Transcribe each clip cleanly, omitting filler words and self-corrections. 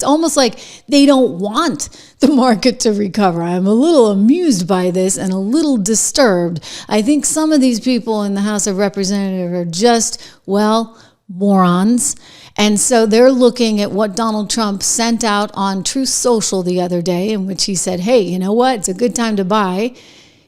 It's almost like they don't want the market to recover. I'm a little amused by this and a little disturbed. I think some of these people in the House of Representatives are just, well, morons. And so they're looking at what Donald Trump sent out on Truth Social the other day, in which he said, hey, you know what? It's a good time to buy.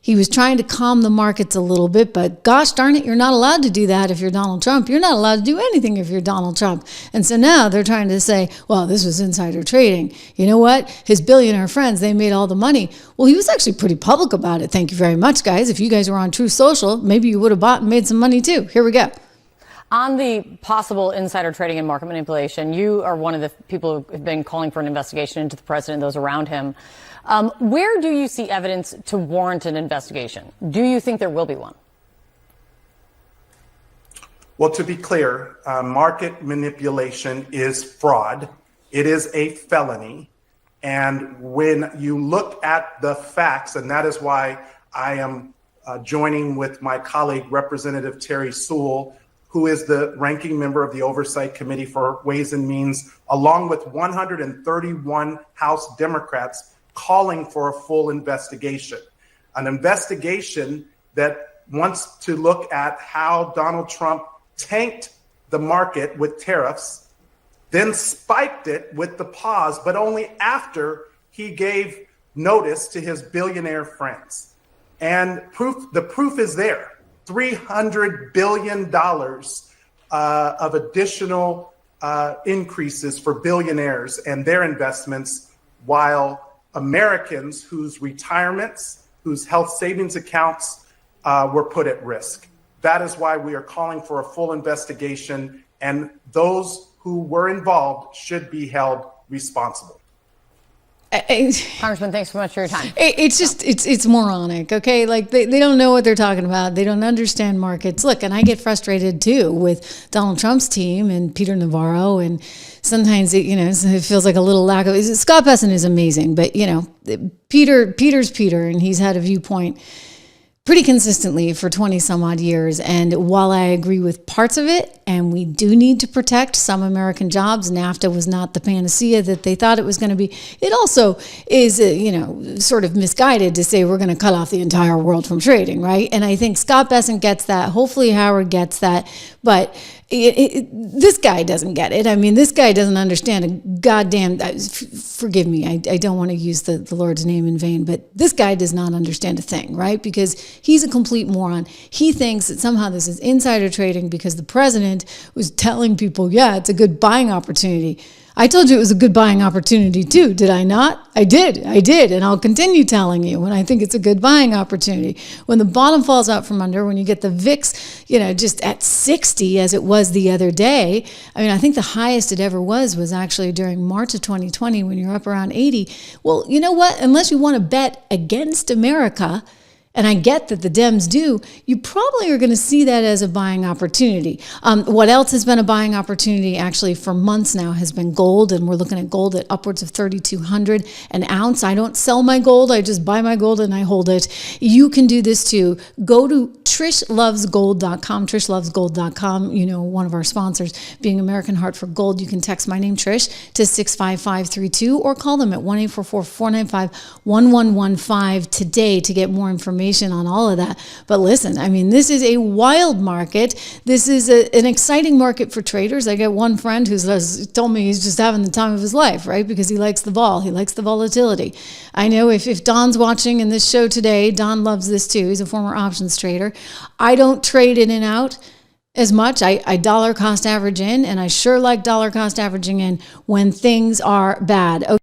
He was trying to calm the markets a little bit, but gosh darn it, you're not allowed to do that if you're Donald Trump. You're not allowed to do anything if you're Donald Trump. And so now they're trying to say, well, this was insider trading. You know what? His billionaire friends, they made all the money. Well, he was actually pretty public about it. Thank you very much, guys. If you guys were on Truth Social, maybe you would have bought and made some money too. Here we go. On the possible insider trading and market manipulation, you are one of the people who have been calling for an investigation into the president and those around him. Where do you see evidence to warrant an investigation? Do you think there will be one? Well, to be clear, market manipulation is fraud. It is a felony. And when you look at the facts, and that is why I am joining with my colleague, Representative Terry Sewell, who is the ranking member of the Oversight Committee for Ways and Means, along with 131 House Democrats calling for a full investigation. An investigation that wants to look at how Donald Trump tanked the market with tariffs, then spiked it with the pause, but only after he gave notice to his billionaire friends. And the proof is there. $300 billion of additional increases for billionaires and their investments, while Americans whose retirements, whose health savings accounts were put at risk. That is why we are calling for a full investigation, and those who were involved should be held responsible. Congressman, thanks so much for your time. It's just, it's moronic, okay? Like, they don't know what they're talking about. They don't understand markets. Look, and I get frustrated, too, with Donald Trump's team and Peter Navarro, and sometimes, it feels like a little lack of... Scott Bessent is amazing, but, Peter's Peter, and he's had a viewpoint pretty consistently for 20 some odd years. And while I agree with parts of it, and we do need to protect some American jobs, NAFTA was not the panacea that they thought it was going to be. It also is, sort of misguided to say we're going to cut off the entire world from trading, right? And I think Scott Bessent gets that. Hopefully Howard gets that. But this guy doesn't get it. I mean, this guy doesn't understand a goddamn, forgive me, I don't want to use the Lord's name in vain, but this guy does not understand a thing, right? Because he's a complete moron. He thinks that somehow this is insider trading because the president was telling people, yeah, it's a good buying opportunity. I told you it was a good buying opportunity too, did I not? I did, and I'll continue telling you when I think it's a good buying opportunity. When the bottom falls out from under, when you get the VIX, just at 60 as it was the other day. I mean, I think the highest it ever was actually during March of 2020 when you're up around 80. Well, you know what? Unless you want to bet against America, and I get that the Dems do, you probably are going to see that as a buying opportunity. What else has been a buying opportunity actually for months now has been gold, and we're looking at gold at upwards of $3,200 an ounce. I don't sell my gold. I just buy my gold and I hold it. You can do this too. Go to trishlovesgold.com, trishlovesgold.com, one of our sponsors being American Heart for Gold. You can text my name, Trish, to 65532 or call them at 1-844-495-1115 today to get more information on all of that. But listen, I mean, this is a wild market. This is an exciting market for traders. I get one friend who told me he's just having the time of his life, right? Because he likes the vol. He likes the volatility. I know if Don's watching in this show today, Don loves this too. He's a former options trader. I don't trade in and out as much. I dollar cost average in, and I sure like dollar cost averaging in when things are bad. Okay.